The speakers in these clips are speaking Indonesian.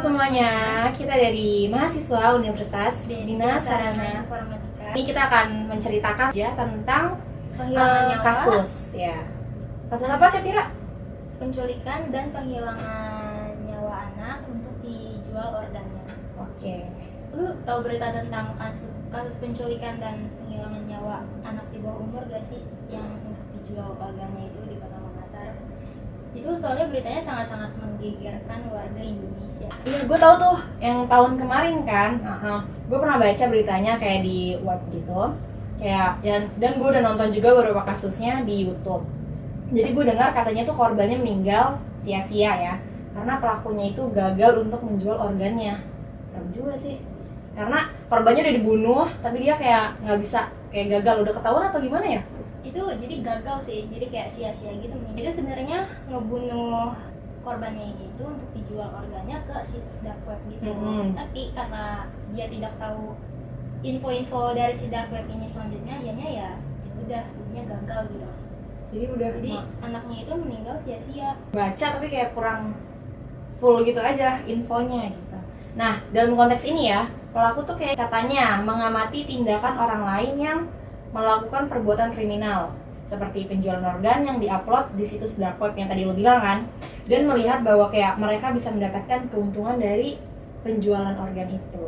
semuanya, kita dari mahasiswa Universitas Bina Sarana Informatika. Ini kita akan menceritakan ya tentang Penghilangan nyawa, kasus ya. Kasus apa sih, Tira? penculikan dan penghilangan nyawa anak untuk dijual organnya. Oke. Lu tahu berita tentang kasus penculikan dan penghilangan nyawa anak di bawah umur gak sih yang untuk dijual organnya itu di Kota Makassar? Itu soalnya beritanya sangat-sangat menggegerkan warga Indonesia. Iya, gue tahu tuh yang tahun kemarin kan. Gue pernah baca beritanya kayak di web gitu. Kayak dan gue udah nonton juga beberapa kasusnya di YouTube. Jadi gue dengar katanya tuh korbannya meninggal sia-sia ya, karena pelakunya itu gagal untuk menjual organnya. Serem juga sih. Karena korbannya udah dibunuh, tapi dia kayak nggak bisa, kayak gagal, udah ketahuan atau gimana ya? Itu jadi gagal sih, jadi kayak sia-sia gitu. Itu sebenarnya ngebunuh korbannya ini itu untuk dijual organnya ke situs dark web gitu. Tapi karena dia tidak tahu info-info dari si dark web ini selanjutnya, akhirnya ya udah jadinya gagal gitu. Jadi anaknya itu meninggal sia-sia. Baca tapi kayak kurang full gitu aja infonya gitu. Nah, dalam konteks ini ya, pelaku tuh kayak katanya mengamati tindakan orang lain yang melakukan perbuatan kriminal seperti penjualan organ yang diupload di situs dark web yang tadi lo bilang kan, dan melihat bahwa kayak mereka bisa mendapatkan keuntungan dari penjualan organ itu.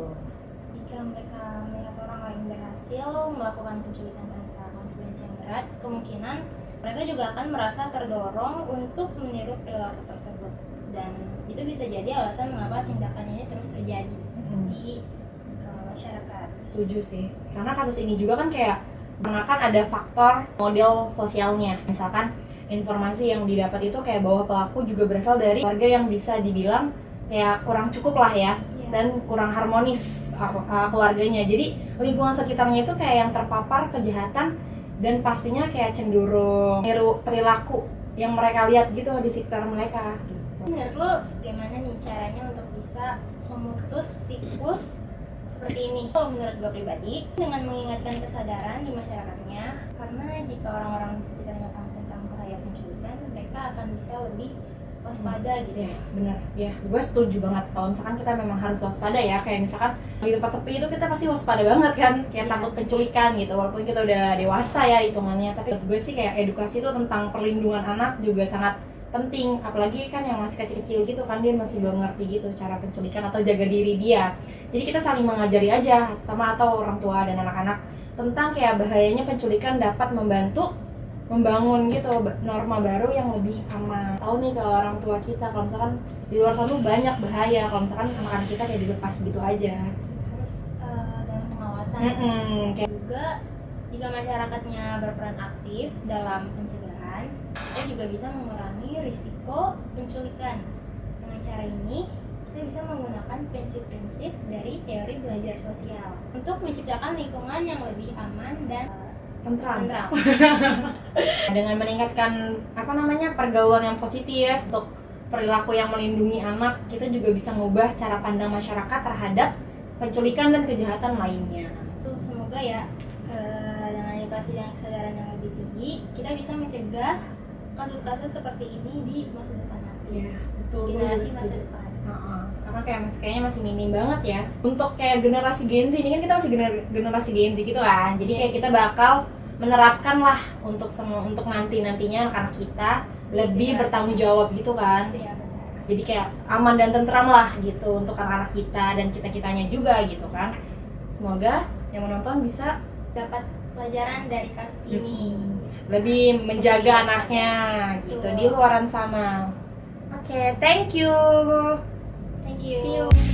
Jika mereka melihat orang lain berhasil melakukan penculikan tanpa konsekuensi yang berat, kemungkinan mereka juga akan merasa terdorong untuk meniru perilaku tersebut, dan itu bisa jadi alasan mengapa tindakannya ini terus terjadi di masyarakat. Setuju sih, karena kasus ini juga kan kayak menekan ada faktor model sosialnya. Misalkan informasi yang didapat itu kayak bahwa pelaku juga berasal dari keluarga yang bisa dibilang kayak kurang cukup lah ya, dan kurang harmonis keluarganya. Jadi lingkungan sekitarnya itu kayak yang terpapar kejahatan dan pastinya kayak cenderung niru perilaku yang mereka lihat gitu di sekitar mereka. Menurut lo gimana nih caranya untuk bisa memutus siklus seperti ini? Kalau menurut gue pribadi, dengan mengingatkan kesadaran di masyarakatnya, karena jika orang-orang di sekitarnya tahu tentang bahaya penculikan, mereka akan bisa lebih waspada gitu. Ya, benar. Ya, gue setuju banget. Kalau misalkan kita memang harus waspada ya, kayak misalkan di tempat sepi itu kita pasti waspada banget kan, kayak takut penculikan gitu. Walaupun kita udah dewasa ya hitungannya, tapi gue sih kayak edukasi itu tentang perlindungan anak juga sangat penting. Apalagi kan yang masih kecil-kecil gitu kan, dia masih belum ngerti gitu cara penculikan atau jaga diri dia. Jadi kita saling mengajari aja sama atau orang tua dan anak-anak tentang kayak bahayanya penculikan dapat membantu membangun gitu norma baru yang lebih aman. Tahu nih kalau orang tua kita kalau misalkan di luar sana banyak bahaya kalau misalkan anak-anak kita kayak dilepas gitu aja. Terus dalam pengawasan juga jika masyarakatnya berperan aktif dalam pencegahan, kita juga bisa mengurangi risiko penculikan. Dengan cara ini kita bisa menggunakan prinsip-prinsip dari teori belajar sosial untuk menciptakan lingkungan yang lebih aman dan tentram. Dengan meningkatkan pergaulan yang positif untuk perilaku yang melindungi anak, kita juga bisa mengubah cara pandang masyarakat terhadap penculikan dan kejahatan lainnya. Semoga ya dengan edukasi dan kesadaran yang lebih tinggi, kita bisa mencegah kasus-kasus seperti ini di masa depan nanti. Ya, betul. Generasi masa depan. Karena kayaknya masih minim banget ya untuk kayak generasi Gen Z. Ini kan kita masih generasi Gen Z gitu kan, jadi kayak kita bakal menerapkan lah untuk nantinya anak-anak kita lebih bertanggung jawab gitu kan. Ya, benar. Jadi kayak aman dan tentram lah gitu untuk anak-anak kita dan kita-kitanya juga gitu kan. Semoga yang menonton bisa dapat pelajaran dari kasus ini, lebih menjaga anaknya gitu di luaran sana. Oke, thank you. Thank you. See you.